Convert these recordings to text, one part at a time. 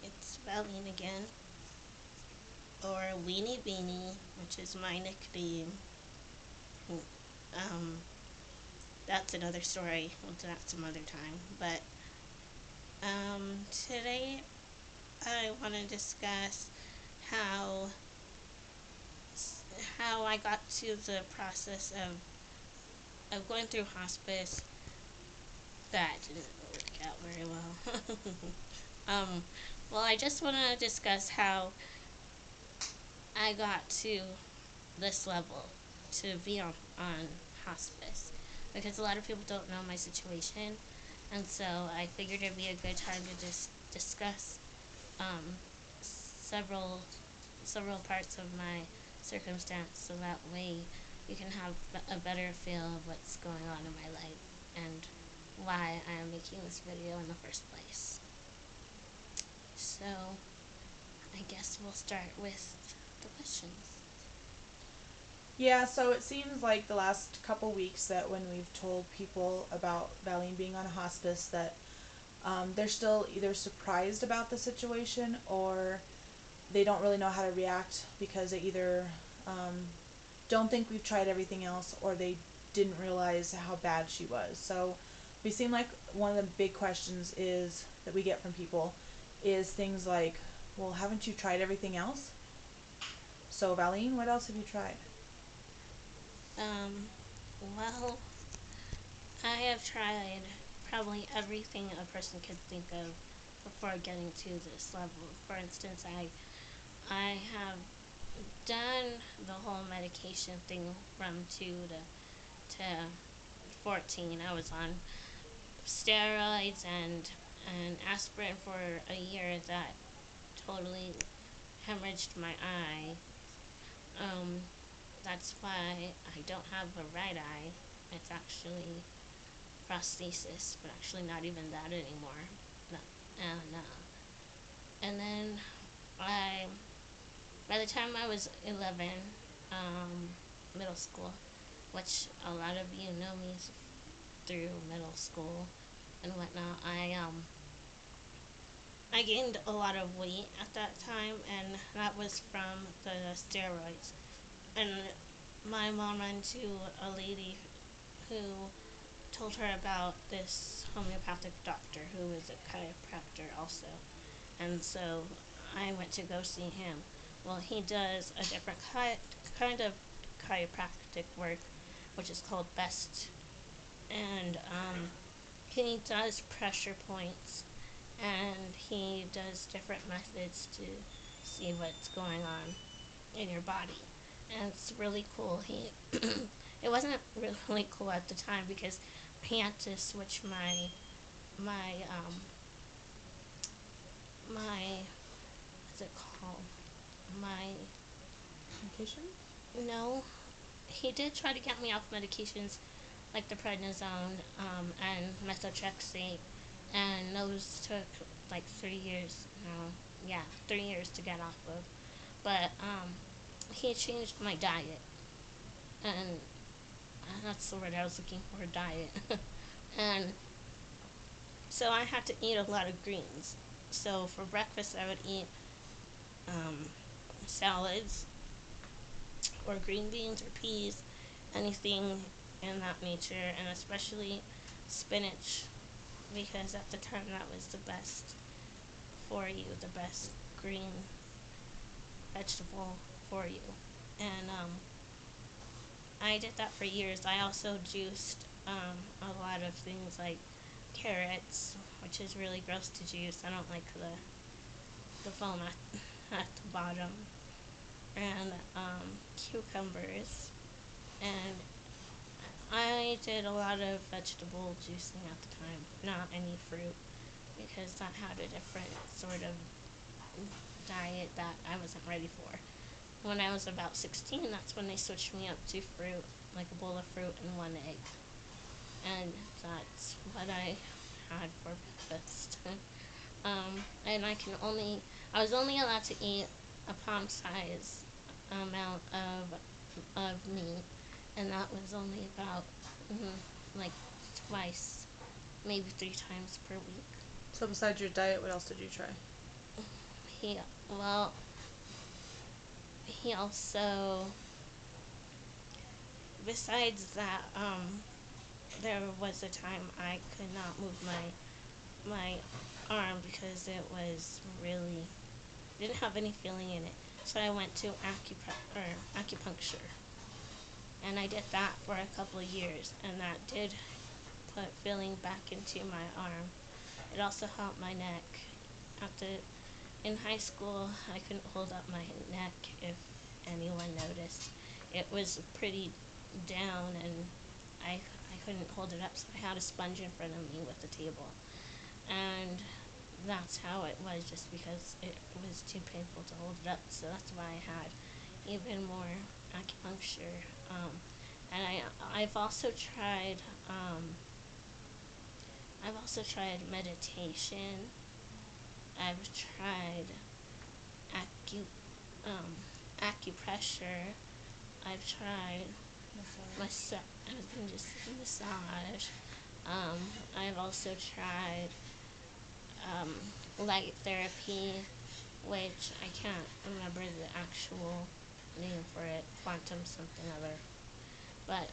It's Valine again, or Weenie Beanie, which is my nickname. Um, that's another story. We'll do that some other time. But today I want to discuss how how I got to the process of going through hospice. That didn't work out very well. um, well, I just want to discuss how I got to this level to be on hospice because a lot of people don't know my situation, and so I figured it'd be a good time to just discuss um, several parts of my circumstance, so that way you can have a better feel of what's going on in my life and why I am making this video in the first place. So I guess we'll start with the questions. Yeah, so it seems like the last couple weeks that when we've told people about Valine being on hospice that they're still either surprised about the situation or they don't really know how to react because they either don't think we've tried everything else or they didn't realize how bad she was. So we seem like one of the big questions is that we get from people is things like, well, haven't you tried everything else? So Valine, what else have you tried? Um, well, I have tried probably everything a person could think of before getting to this level. For instance, I have done the whole medication thing from 2 to 14. I was on steroids and aspirin for a year that totally hemorrhaged my eye. Um, that's why I don't have a right eye. It's actually prosthesis, but actually not even that anymore. No, and and then I, by the time I was 11, middle school, which a lot of you know me through middle school and whatnot, I gained a lot of weight at that time, and that was from the steroids. And my mom ran to a lady who told her about this homeopathic doctor who is a chiropractor also. And so I went to go see him. Well, he does a different kind of chiropractic work, which is called BEST. And he does pressure points and he does different methods to see what's going on in your body. And it's really cool. It wasn't really cool at the time because he had to switch my my what's it called? My Medication? no, he did try to get me off medications like the prednisone and methotrexate, and those took like 3 years. No, yeah, 3 years to get off of. But he changed my diet, and that's the word I was looking for, diet. And so I had to eat a lot of greens. So for breakfast, I would eat um, salads or green beans or peas, anything in that nature, and especially spinach, because at the time that was the best for you, the best green vegetable for you. And I did that for years. I also juiced a lot of things like carrots, which is really gross to juice. I don't like the foam at the bottom, and cucumbers, and I did a lot of vegetable juicing at the time, not any fruit, because that had a different sort of diet that I wasn't ready for. When I was about 16, that's when they switched me up to fruit, like a bowl of fruit and one egg. And that's what I had for breakfast. And I was only allowed to eat a palm size amount of meat, and that was only about like twice, maybe 3 times per week. So besides your diet, what else did you try? he well he also, besides that, there was a time I could not move my arm because it was really didn't have any feeling in it. So I went to acupuncture, and I did that for a couple of years, and that did put feeling back into my arm. It also helped my neck. At the In high school, I couldn't hold up my neck if anyone noticed. It was pretty down, and I couldn't hold it up, so I had a sponge in front of me with the table. And that's how it was, just because it was too painful to hold it up. So that's why I had even more acupuncture. And I've also tried meditation. I've tried acu um, acupressure. I've tried I was going to just say massage. Um, I've also tried um, light therapy, which I can't remember the actual name for it, quantum something other. But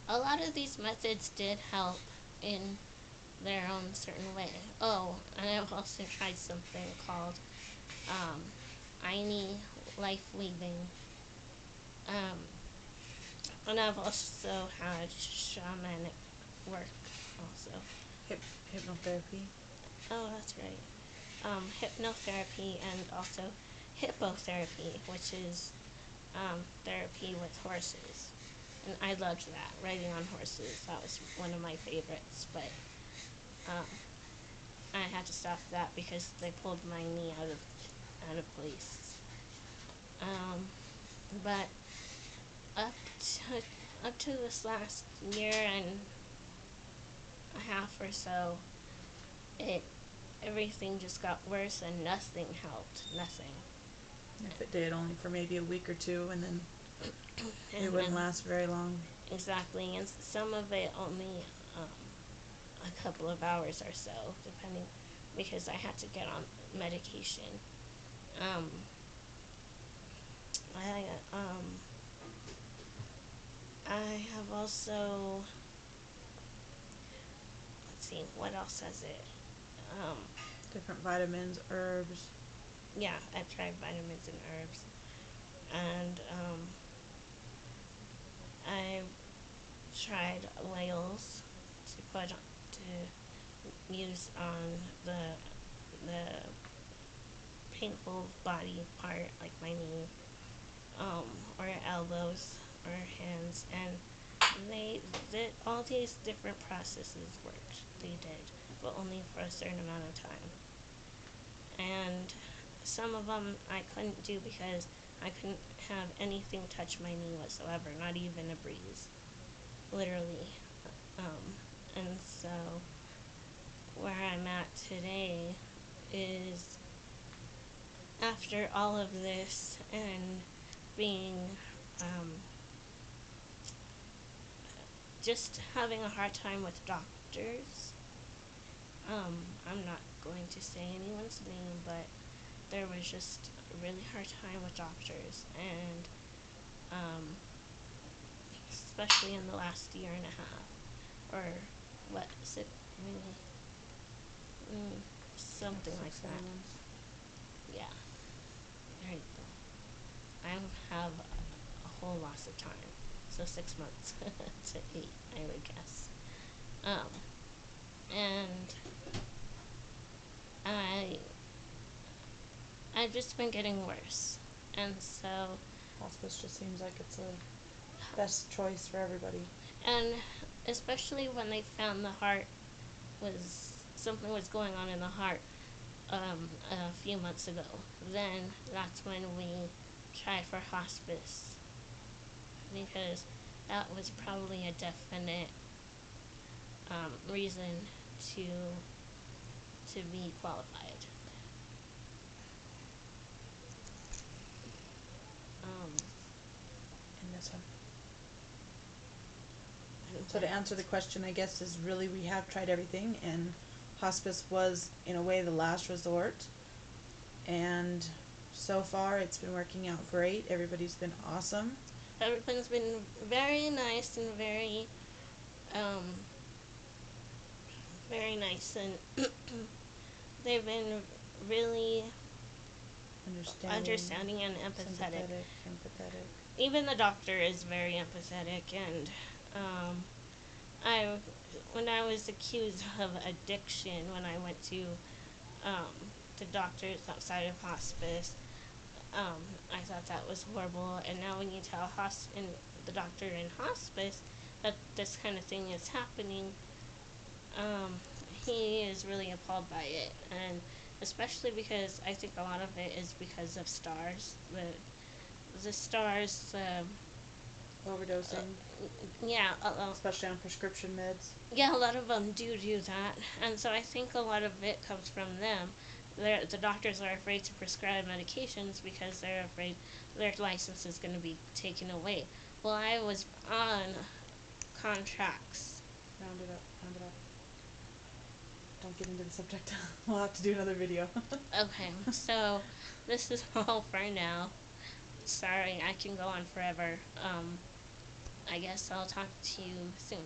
a lot of these methods did help in their own certain way. Oh, and I've also tried something called um, Aini life weaving. Um, and I've also had shamanic work also. Hypnotherapy. Oh, that's right. Hypnotherapy and also hippotherapy, which is therapy with horses. And I loved that, riding on horses. That was one of my favorites, but um, I had to stop that because they pulled my knee out of place. Um, but up to up to this last year and a half or so, it everything just got worse and nothing helped. Nothing. If it did, only for maybe a week or two, and then it And wouldn't last very long. exactly, and some of it only um, a couple of hours or so, depending, because I had to get on medication. Um, I I have also, let's see, what else has it? Um, Different vitamins, herbs. yeah, I've tried vitamins and herbs, and I've tried oils to use on the painful body part, like my knee, or elbows or hands, and they did all these different processes worked. They did, but only for a certain amount of time. And some of them I couldn't do because I couldn't have anything touch my knee whatsoever, not even a breeze, literally. And so where I'm at today is, after all of this and being just having a hard time with doctors. I'm not going to say anyone's name, but there was just a really hard time with doctors, and especially in the last year and a half, or what is it really? Something like 6 that. months. Yeah, there you go. I have a whole loss of time, so 6 months to 8, I would guess. Um, and I I've just been getting worse, and so Hospice just seems like it's a best choice for everybody. and especially when they found the heart was something was going on in the heart a few months ago. Then that's when we tried for hospice, because that was probably a definite reason to be qualified. Um, In this one. So to answer the question, I guess, is really we have tried everything, and hospice was, in a way, the last resort. and so far it's been working out great. Everybody's been awesome. Everyone's been very nice and um, very nice, and they've been really Understanding, understanding and empathetic. empathetic. Even the doctor is very empathetic, and um, I, when I was accused of addiction, when I went to um, the doctors outside of hospice, I thought that was horrible. And now when you tell the doctor in hospice that this kind of thing is happening, um, he is really appalled by it, and especially because I think a lot of it is because of stars. The stars, Overdosing, yeah, especially on prescription meds. yeah, a lot of them do that, and so I think a lot of it comes from them. The doctors are afraid to prescribe medications because they're afraid their license is going to be taken away. Well, I was on contracts. Round it up, round it up. Don't get into the subject. We'll have to do another video. Okay, so this is all for now. Sorry, I can go on forever. I guess I'll talk to you soon.